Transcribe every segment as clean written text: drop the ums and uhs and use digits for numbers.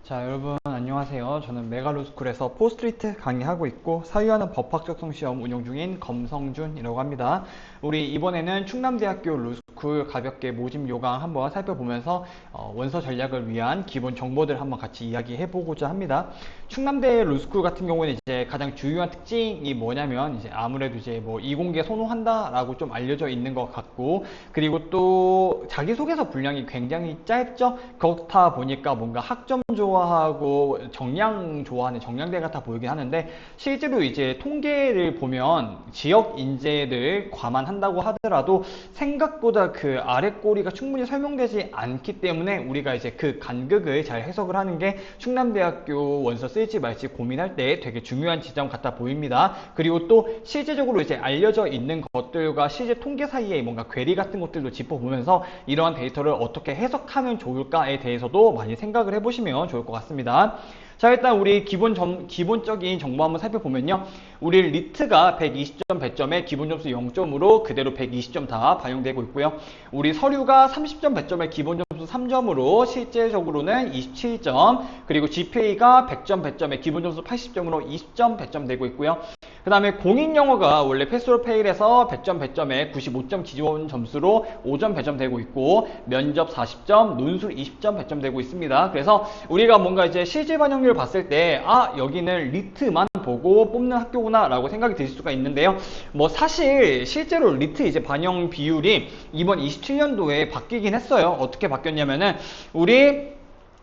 자, 여러분 안녕하세요. 저는 메가로스쿨에서 포스트리트 강의하고 있고 사유하는 법학적성 시험 운영 중인 검성준이라고 합니다. 우리 이번에는 충남대학교 로스쿨 가볍게 모집 요강 한번 살펴보면서 원서 전략을 위한 기본 정보들 한번 같이 이야기해보고자 합니다. 충남대 로스쿨 같은 경우는 이제 가장 주요한 특징이 뭐냐면 이제 아무래도 이제 뭐 이공계 선호한다라고 좀 알려져 있는 것 같고, 그리고 또 자기소개서 분량이 굉장히 짧죠. 그렇다 보니까 뭔가 학점 좋아하고 정량 좋아하는 정량대 같아 보이긴 하는데, 실제로 이제 통계를 보면 지역 인재를 과반한다고 하더라도 생각보다 그 아래 꼬리가 충분히 설명되지 않기 때문에 우리가 이제 그 간극을 잘 해석을 하는 게 충남대학교 원서 쓸지 말지 고민할 때 되게 중요한 지점 같아 보입니다. 그리고 또 실제적으로 이제 알려져 있는 것들과 실제 통계 사이에 뭔가 괴리 같은 것들도 짚어보면서 이러한 데이터를 어떻게 해석하면 좋을까에 대해서도 많이 생각을 해보시면 좋을 것 같습니다. 자, 일단 우리 기본적인 정보 한번 살펴보면요. 우리 리트가 120점 배점에 기본 점수 0점으로 그대로 120점 다 반영되고 있고요. 우리 서류가 30점 배점에 기본 점수 3점으로 실제적으로는 27점, 그리고 GPA가 100점 배점에 기본 점수 80점으로 20점 배점되고 있고요. 그 다음에 공인영어가 원래 패스올 페일에서 100점 배점에 95점 기본 점수로 5점 배점되고 있고, 면접 40점, 논술 20점 배점되고 있습니다. 그래서 우리가 뭔가 이제 실질 반영률 봤을 때 여기는 리트만 보고 뽑는 학교구나 라고 생각이 들 수가 있는데요. 뭐 사실 실제로 리트 이제 반영 비율이 이번 27년도에 바뀌긴 했어요. 어떻게 바뀌었냐면은 우리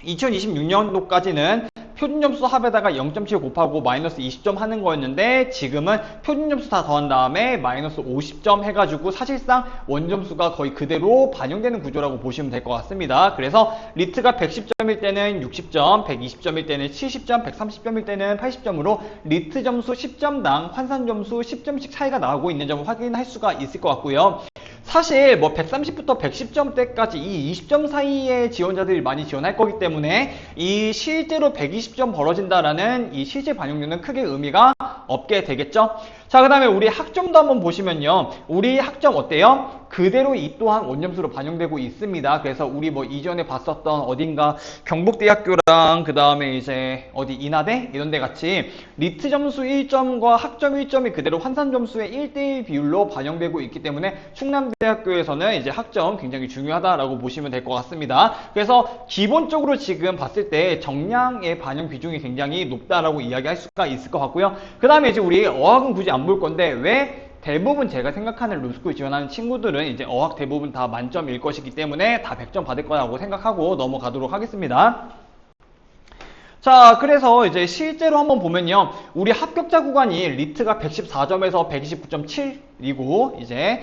2026년도까지는 표준점수 합에다가 0.7 곱하고 마이너스 20점 하는 거였는데, 지금은 표준점수 다 더한 다음에 마이너스 50점 해가지고 사실상 원점수가 거의 그대로 반영되는 구조라고 보시면 될 것 같습니다. 그래서 리트가 110점일 때는 60점, 120점일 때는 70점, 130점일 때는 80점으로 리트 점수 10점당 환산 점수 10점씩 차이가 나오고 있는 점을 확인할 수가 있을 것 같고요. 사실 뭐 130부터 110점대까지 이 20점 사이의 지원자들이 많이 지원할 거기 때문에 이 실제로 120점 벌어진다라는 이 실제 반영률은 크게 의미가 없게 되겠죠. 자, 그 다음에 우리 학점도 한번 보시면요. 우리 학점 어때요? 그대로 이 또한 원점수로 반영되고 있습니다. 그래서 우리 뭐 이전에 봤었던 어딘가 경북대학교랑 그 다음에 이제 어디 인하대 이런 데 같이 리트 점수 1점과 학점 1점이 그대로 환산 점수의 1대1 비율로 반영되고 있기 때문에 충남대학교에서는 이제 학점 굉장히 중요하다라고 보시면 될 것 같습니다. 그래서 기본적으로 지금 봤을 때 정량의 반영 비중이 굉장히 높다라고 이야기할 수가 있을 것 같고요. 그 다음에 이제 우리 어학은 굳이 안 볼 건데, 왜 대부분 제가 생각하는 로스쿨 지원하는 친구들은 이제 어학 대부분 다 만점일 것이기 때문에 다 100점 받을 거라고 생각하고 넘어가도록 하겠습니다. 자, 그래서 이제 실제로 한번 보면요. 우리 합격자 구간이 리트가 114점에서 129.7이고, 이제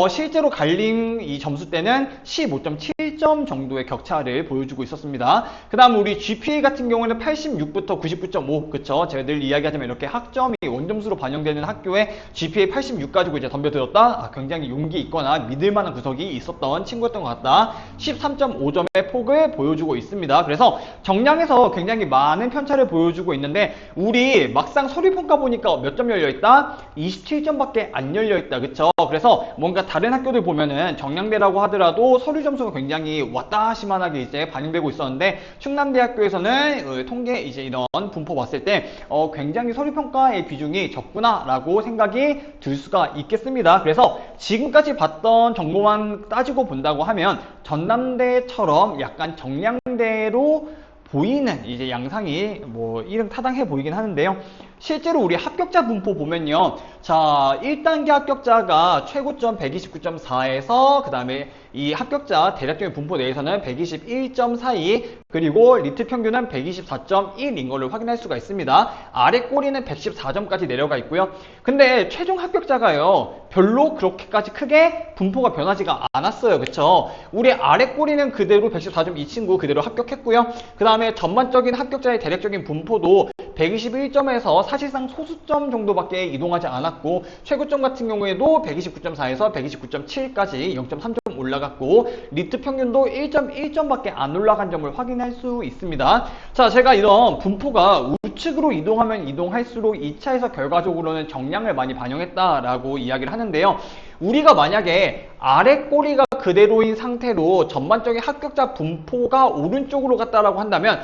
실제로 갈림 이 점수 때는 15.7점 정도의 격차를 보여주고 있었습니다. 그 다음 우리 GPA 같은 경우는 86부터 99.5, 그쵸? 제가 늘 이야기하자면 이렇게 학점이 원점수로 반영되는 학교에 GPA 86 가지고 이제 덤벼들었다? 굉장히 용기 있거나 믿을만한 구석이 있었던 친구였던 것 같다. 13.5점의 폭을 보여주고 있습니다. 그래서 정량에서 굉장히 많은 편차를 보여주고 있는데, 우리 막상 서류평가 보니까 몇 점 열려있다? 27점밖에 안 열려있다. 그쵸? 그래서 뭔가 다른 학교들 보면은 정량대라고 하더라도 서류 점수가 굉장히 왔다시만하게 이제 반영되고 있었는데, 충남대학교에서는 통계 이제 이런 분포 봤을 때 굉장히 서류평가의 비중이 적구나라고 생각이 들 수가 있겠습니다. 그래서 지금까지 봤던 정보만 따지고 본다고 하면 전남대처럼 약간 정량대로 보이는 이제 양상이 뭐 이름 타당해 보이긴 하는데요. 실제로 우리 합격자 분포 보면요. 자, 1단계 합격자가 최고점 129.4에서 그 다음에 이 합격자 대략적인 분포 내에서는 121.42, 그리고 리트 평균은 124.1인 걸로 확인할 수가 있습니다. 아래 꼬리는 114점까지 내려가 있고요. 근데 최종 합격자가요, 별로 그렇게까지 크게 분포가 변하지가 않았어요. 그쵸? 우리 아래 꼬리는 그대로 114점 이 친구 그대로 합격했고요. 그 다음에 전반적인 합격자의 대략적인 분포도 121점에서 사실상 소수점 정도밖에 이동하지 않았고, 최고점 같은 경우에도 129.4에서 129.7까지 0.3점 올라갔고, 리트 평균도 1.1점밖에 안 올라간 점을 확인할 수 있습니다. 자, 제가 이런 분포가 우측으로 이동하면 이동할수록 2차에서 결과적으로는 정량을 많이 반영했다라고 이야기를 하는데요. 우리가 만약에 아래 꼬리가 그대로인 상태로 전반적인 합격자 분포가 오른쪽으로 갔다라고 한다면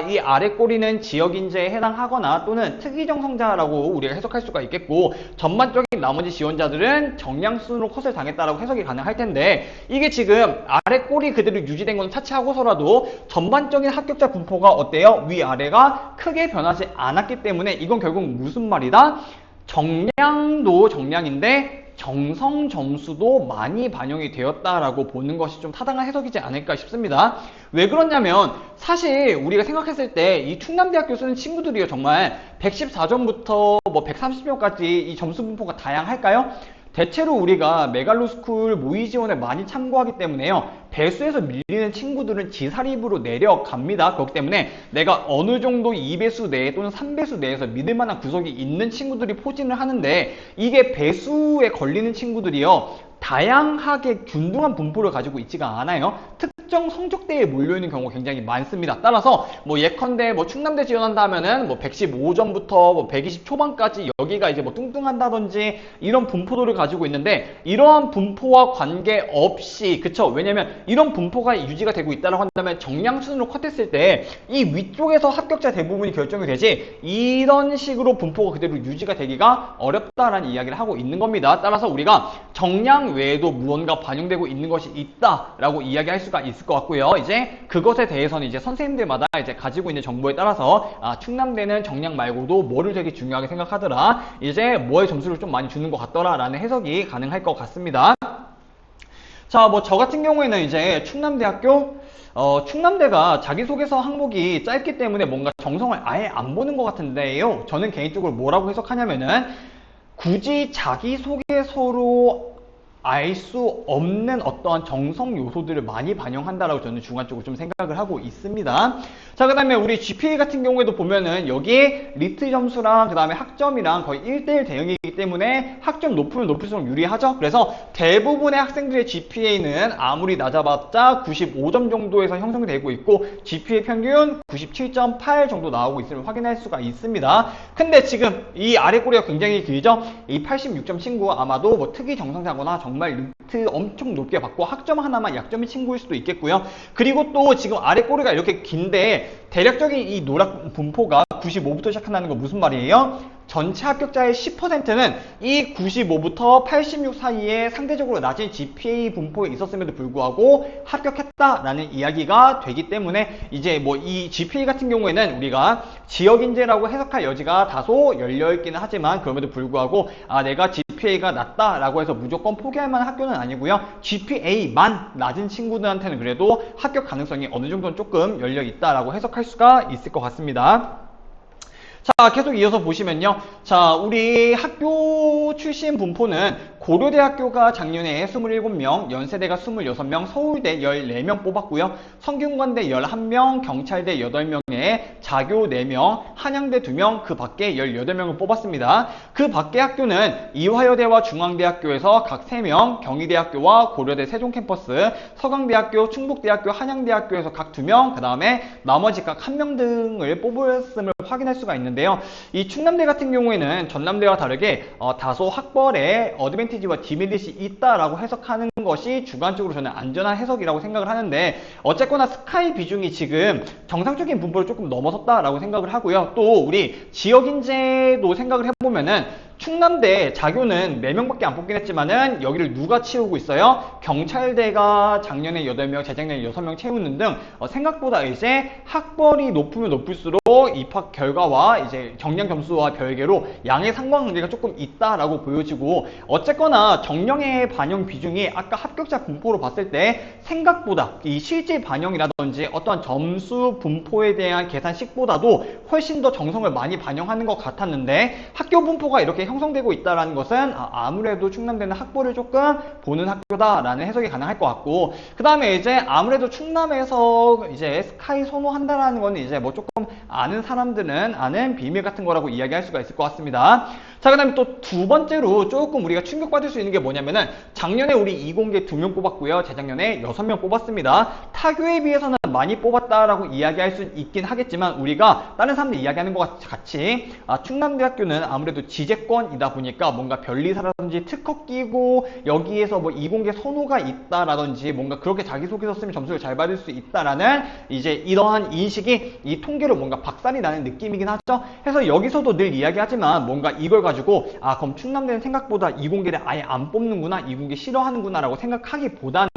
이 아래 꼬리는 지역인재에 해당하거나 또는 특이정성자라고 우리가 해석할 수가 있겠고, 전반적인 나머지 지원자들은 정량순으로 컷을 당했다라고 해석이 가능할 텐데, 이게 지금 아래 꼬리 그대로 유지된 건 차치하고서라도 전반적인 합격자 분포가 어때요? 위아래가 크게 변하지 않았기 때문에 이건 결국 무슨 말이다? 정량도 정량인데 정성 점수도 많이 반영이 되었다라고 보는 것이 좀 타당한 해석이지 않을까 싶습니다. 왜 그러냐면 사실 우리가 생각했을 때 이 충남대학교 쓰는 친구들이요, 정말 114점부터 뭐 130점까지 이 점수 분포가 다양할까요? 대체로 우리가 메갈로스쿨 모의 지원에 많이 참고하기 때문에요, 배수에서 밀리는 친구들은 지사립으로 내려갑니다. 그렇기 때문에 내가 어느 정도 2배수 내에 또는 3배수 내에서 믿을 만한 구석이 있는 친구들이 포진을 하는데, 이게 배수에 걸리는 친구들이요, 다양하게 균등한 분포를 가지고 있지가 않아요. 특정 성적대에 몰려있는 경우가 굉장히 많습니다. 따라서 뭐 예컨대 뭐 충남대 지원한다 하면은 뭐 115점부터 뭐 120 초반까지 여기가 이제 뭐 뚱뚱한다든지 이런 분포도를 가지고 있는데, 이러한 분포와 관계없이, 그쵸? 왜냐면 이런 분포가 유지가 되고 있다고 한다면 정량순으로 컷했을 때 이 위쪽에서 합격자 대부분이 결정이 되지, 이런 식으로 분포가 그대로 유지가 되기가 어렵다라는 이야기를 하고 있는 겁니다. 따라서 우리가 정량 외에도 무언가 반영되고 있는 것이 있다라고 이야기할 수가 있을 것 같고요. 이제 그것에 대해서는 이제 선생님들마다 이제 가지고 있는 정보에 따라서 충남대는 정량 말고도 뭐를 되게 중요하게 생각하더라, 이제 뭐에 점수를 좀 많이 주는 것 같더라 라는 해석이 가능할 것 같습니다. 자, 뭐 저 같은 경우에는 이제 충남대학교 충남대가 자기소개서 항목이 짧기 때문에 뭔가 정성을 아예 안 보는 것 같은데요, 저는 개인적으로 뭐라고 해석하냐면은 굳이 자기소개서로 알 수 없는 어떠한 정성 요소들을 많이 반영한다라고 저는 중간적으로 좀 생각을 하고 있습니다. 자, 그 다음에 우리 GPA 같은 경우에도 보면은 여기에 리트 점수랑 그 다음에 학점이랑 거의 1대1 대응이기 때문에 학점 높으면 높을수록 유리하죠. 그래서 대부분의 학생들의 GPA는 아무리 낮아봤자 95점 정도에서 형성이 되고 있고, GPA 평균 97.8 정도 나오고 있음을 확인할 수가 있습니다. 근데 지금 이 아래 꼬리가 굉장히 길죠. 이 86점 친구 아마도 뭐 특이 정성자거나 정말 리트 엄청 높게 받고 학점 하나만 약점이 친구일 수도 있겠고요. 그리고 또 지금 아래 꼬리가 이렇게 긴데 대략적인 이 노락 분포가 95부터 시작한다는 건 무슨 말이에요? 전체 합격자의 10%는 이 95부터 86 사이에 상대적으로 낮은 GPA 분포에 있었음에도 불구하고 합격했다라는 이야기가 되기 때문에, 이제 뭐 이 GPA 같은 경우에는 우리가 지역인재라고 해석할 여지가 다소 열려있기는 하지만, 그럼에도 불구하고 내가 GPA가 낮다라고 해서 무조건 포기할 만한 학교는 아니고요, GPA만 낮은 친구들한테는 그래도 합격 가능성이 어느 정도는 조금 열려있다라고 해석할 수가 있을 것 같습니다. 자, 계속 이어서 보시면요. 자, 우리 학교 출신 분포는 고려대학교가 작년에 27명, 연세대가 26명, 서울대 14명 뽑았고요. 성균관대 11명, 경찰대 8명에 자교 4명, 한양대 2명, 그 밖에 18명을 뽑았습니다. 그 밖의 학교는 이화여대와 중앙대학교에서 각 3명, 경희대학교와 고려대 세종캠퍼스, 서강대학교, 충북대학교, 한양대학교에서 각 2명, 그 다음에 나머지 각 1명 등을 뽑았음을 확인할 수가 있는데요. 이 충남대 같은 경우에는 전남대와 다르게 다소 학벌에 어드밴티지와 디메리시 있다라고 해석하는 것이 주관적으로 저는 안전한 해석이라고 생각을 하는데, 어쨌거나 스카이 비중이 지금 정상적인 분포를 조금 넘어섰다라고 생각을 하고요. 또 우리 지역인재도 생각을 해보면은 충남대 자교는 4명밖에 안 뽑긴 했지만은 여기를 누가 채우고 있어요? 경찰대가 작년에 8명, 재작년에 6명 채우는 등 생각보다 이제 학벌이 높으면 높을수록 입학 결과와 이제 정량 점수와 별개로 양의 상관관계가 조금 있다라고 보여지고, 어쨌거나 정량의 반영 비중이 아까 합격자 분포로 봤을 때 생각보다 이 실질 반영이라든지 어떠한 점수 분포에 대한 계산식보다도 훨씬 더 정성을 많이 반영하는 것 같았는데, 학교 분포가 이렇게 형성되고 있다는 것은 아무래도 충남대는 학벌을 조금 보는 학교다라는 해석이 가능할 것 같고, 그 다음에 이제 아무래도 충남에서 이제 스카이 선호한다라는 거는 이제 뭐 조금 아는 사람들은 아는 비밀 같은 거라고 이야기할 수가 있을 것 같습니다. 자, 그 다음에 또 두 번째로 조금 우리가 충격받을 수 있는 게 뭐냐면은 작년에 우리 이공계 2명 뽑았고요, 재작년에 6명 뽑았습니다. 타교에 비해서는 많이 뽑았다라고 이야기할 수 있긴 하겠지만 우리가 다른 사람들이 이야기하는 것 같이 충남대학교는 아무래도 지재권이다 보니까 뭔가 변리사라든지 특허 끼고 여기에서 뭐 이공계 선호가 있다라든지 뭔가 그렇게 자기소개서 쓰면 점수를 잘 받을 수 있다라는 이제 이러한 인식이 이 통계로 뭔가 박살이 나는 느낌이긴 하죠. 그래서 여기서도 늘 이야기하지만 뭔가 이걸 가지고 그럼 충남대는 생각보다 이공계를 아예 안 뽑는구나, 이공계 싫어하는구나 라고 생각하기보다는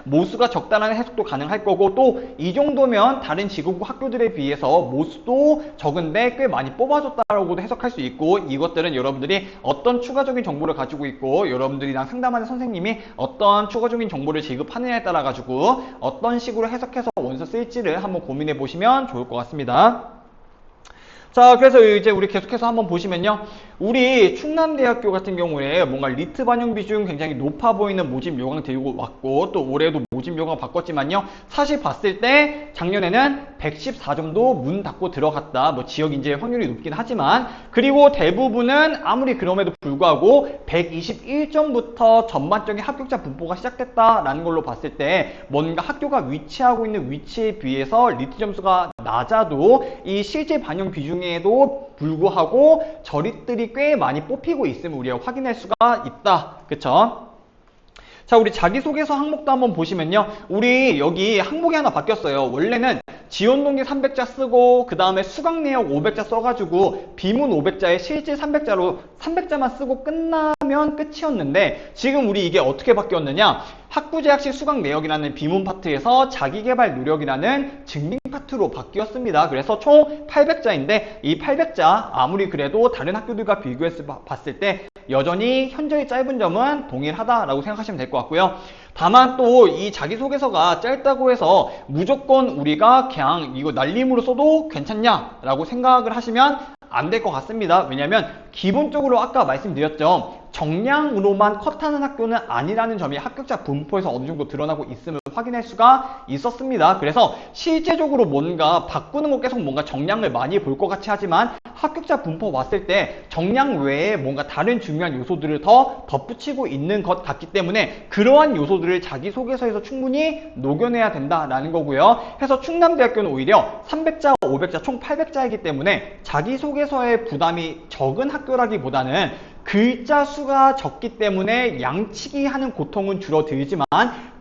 모수가 적다라는 해석도 가능할 거고, 또 이 정도면 다른 지구국 학교들에 비해서 모수도 적은데 꽤 많이 뽑아줬다라고도 해석할 수 있고, 이것들은 여러분들이 어떤 추가적인 정보를 가지고 있고 여러분들이랑 상담하는 선생님이 어떤 추가적인 정보를 지급하느냐에 따라 가지고 어떤 식으로 해석해서 원서 쓸지를 한번 고민해 보시면 좋을 것 같습니다. 자, 그래서 이제 우리 계속해서 한번 보시면요. 우리 충남대학교 같은 경우에 뭔가 리트 반영 비중 굉장히 높아 보이는 모집 요강 들고 왔고, 또 올해도 모집 요강 바꿨지만요. 사실 봤을 때 작년에는 114점도 문 닫고 들어갔다. 뭐 지역 인재 확률이 높긴 하지만, 그리고 대부분은 아무리 그럼에도 불구하고 121점부터 전반적인 합격자 분포가 시작됐다라는 걸로 봤을 때 뭔가 학교가 위치하고 있는 위치에 비해서 리트 점수가 낮아도 이 실제 반영 비중에도 불구하고 저릿들이 꽤 많이 뽑히고 있음을 우리가 확인할 수가 있다. 그쵸? 자, 우리 자기소개서 항목도 한번 보시면요. 우리 여기 항목이 하나 바뀌었어요. 원래는 지원동기 300자 쓰고 그 다음에 수강내역 500자 써가지고 비문 500자에 실제 300자로 300자만 쓰고 끝나면 끝이었는데, 지금 우리 이게 어떻게 바뀌었느냐, 학구제약시 수강내역이라는 비문 파트에서 자기개발 노력이라는 증빙 파트로 바뀌었습니다. 그래서 총 800자인데 이 800자 아무리 그래도 다른 학교들과 비교해서 봤을 때 여전히 현저히 짧은 점은 동일하다라고 생각하시면 될 것 같고요. 다만 또 이 자기소개서가 짧다고 해서 무조건 우리가 그냥 이거 날림으로 써도 괜찮냐라고 생각을 하시면 안 될 것 같습니다. 왜냐하면 기본적으로 아까 말씀드렸죠. 정량으로만 컷하는 학교는 아니라는 점이 합격자 분포에서 어느 정도 드러나고 있음을 확인할 수가 있었습니다. 그래서 실제적으로 뭔가 바꾸는 거 계속 뭔가 정량을 많이 볼 것 같이 하지만 합격자 분포 왔을 때 정량 외에 뭔가 다른 중요한 요소들을 더 덧붙이고 있는 것 같기 때문에 그러한 요소들을 자기소개서에서 충분히 녹여내야 된다라는 거고요. 그래서 충남대학교는 오히려 300자, 500자 총 800자이기 때문에 자기소개서의 부담이 적은 학교라기보다는 글자 수가 적기 때문에 양치기 하는 고통은 줄어들지만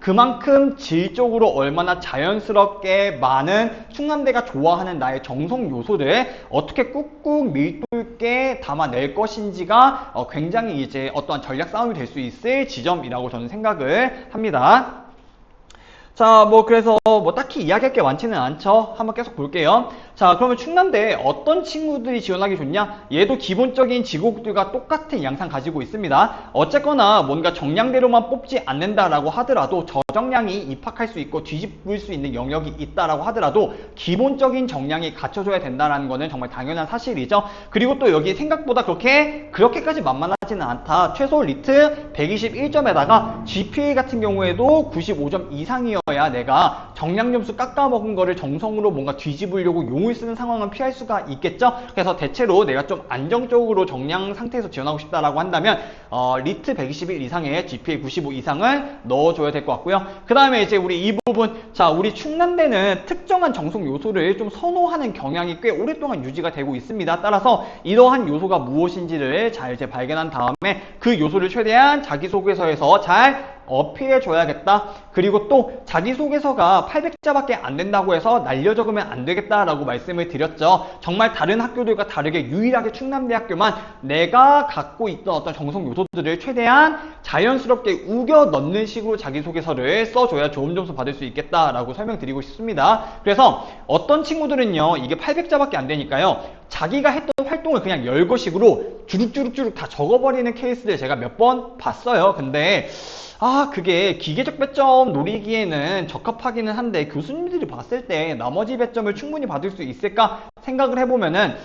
그만큼 질적으로 얼마나 자연스럽게 많은 충남대가 좋아하는 나의 정성 요소를 어떻게 꾹꾹 밀도 있게 담아낼 것인지가 굉장히 이제 어떠한 전략 싸움이 될 수 있을 지점이라고 저는 생각을 합니다. 자, 그래서 딱히 이야기할 게 많지는 않죠. 한번 계속 볼게요. 자, 그러면 충남대에 어떤 친구들이 지원하기 좋냐? 얘도 기본적인 지구국들과 똑같은 양상 가지고 있습니다. 어쨌거나 뭔가 정량대로만 뽑지 않는다라고 하더라도 저정량이 입학할 수 있고 뒤집을 수 있는 영역이 있다라고 하더라도 기본적인 정량이 갖춰줘야 된다라는 거는 정말 당연한 사실이죠. 그리고 또 여기 생각보다 그렇게까지 만만하지는 않다. 최소 리트 121점에다가 GPA 같은 경우에도 95점 이상이어야 내가 정량 점수 깎아먹은 거를 정성으로 뭔가 뒤집으려고 용을 쓰는 상황은 피할 수가 있겠죠. 그래서 대체로 내가 좀 안정적으로 정량 상태에서 지원하고 싶다라고 한다면 리트 121 이상의 GPA 95 이상을 넣어줘야 될 것 같고요. 그 다음에 이제 우리 이 부분, 자, 우리 충남대는 특정한 정성 요소를 좀 선호하는 경향이 꽤 오랫동안 유지가 되고 있습니다. 따라서 이러한 요소가 무엇인지를 잘 이제 발견한 다음에 그 요소를 최대한 자기소개서에서 잘 어필해 줘야겠다. 그리고 또 자기소개서가 800자밖에 안 된다고 해서 날려 적으면 안 되겠다라고 말씀을 드렸죠. 정말 다른 학교들과 다르게 유일하게 충남대학교만 내가 갖고 있던 어떤 정성 요소들을 최대한 자연스럽게 우겨 넣는 식으로 자기소개서를 써줘야 좋은 점수 받을 수 있겠다라고 설명드리고 싶습니다. 그래서 어떤 친구들은요, 이게 800자밖에 안 되니까요, 자기가 했던 활동을 그냥 열거식으로 주룩주룩주룩 다 적어버리는 케이스를 제가 몇 번 봤어요. 근데 그게 기계적 배점 노리기에는 적합하기는 한데 교수님들이 봤을 때 나머지 배점을 충분히 받을 수 있을까 생각을 해보면은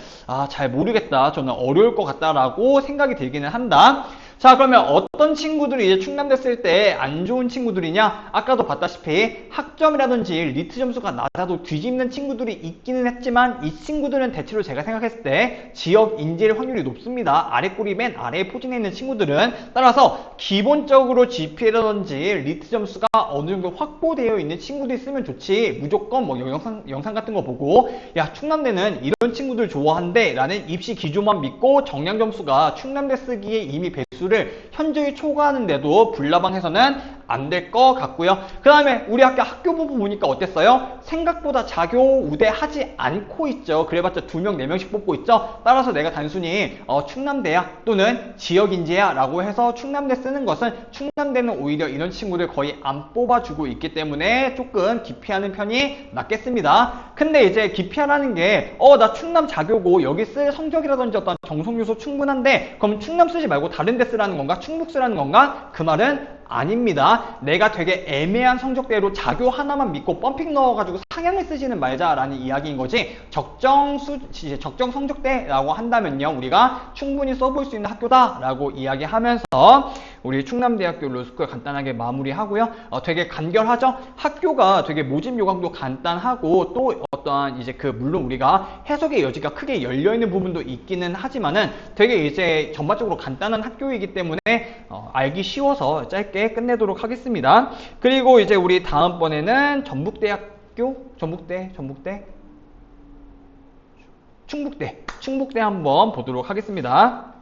잘 모르겠다, 저는 어려울 것 같다라고 생각이 들기는 한다. 자, 그러면 어떤 친구들이 이제 충남됐을 때 안 좋은 친구들이냐? 아까도 봤다시피 학점이라든지 리트 점수가 낮아도 뒤집는 친구들이 있기는 했지만 이 친구들은 대체로 제가 생각했을 때 지역 인재일 확률이 높습니다. 아래 꼬리 맨 아래에 포진해 있는 친구들은. 따라서 기본적으로 GPA라든지 리트 점수가 어느 정도 확보되어 있는 친구들이 쓰면 좋지, 무조건 뭐 영상 같은 거 보고 야 충남대는 이런 친구들 좋아한대 라는 입시 기조만 믿고 정량 점수가 충남대 쓰기에 이미 배수를 현저히 초과하는데도 불나방해서는 안 될 것 같고요. 그 다음에 우리 학교부 보니까 어땠어요? 생각보다 자교 우대하지 않고 있죠. 그래봤자 2명 4명씩 뽑고 있죠. 따라서 내가 단순히 충남대야 또는 지역인재야 라고 해서 충남대 쓰는 것은 충남대는 오히려 이런 친구들 거의 안 뽑아주고 있기 때문에 조금 기피하는 편이 낫겠습니다. 근데 이제 기피하라는 게 나 충남 자교고 여기 쓸 성적이라든지 어떤 정석 요소 충분한데 그럼 충남 쓰지 말고 다른 데 쓰라는 건가? 충북 쓰라는 건가? 그 말은 아닙니다. 내가 되게 애매한 성적대로 자교 하나만 믿고 펌핑 넣어가지고 상향을 쓰지는 말자라는 이야기인 거지, 적정 성적대라고 한다면요 우리가 충분히 써볼 수 있는 학교다라고 이야기하면서 우리 충남대학교 로스쿨 간단하게 마무리하고요. 되게 간결하죠? 학교가 되게 모집 요강도 간단하고 또 어떠한 이제 물론 우리가 해석의 여지가 크게 열려있는 부분도 있기는 하지만은 되게 이제 전반적으로 간단한 학교이기 때문에 알기 쉬워서 짧게 끝내도록 하겠습니다. 그리고 이제 우리 다음번에는 충북대 한번 보도록 하겠습니다.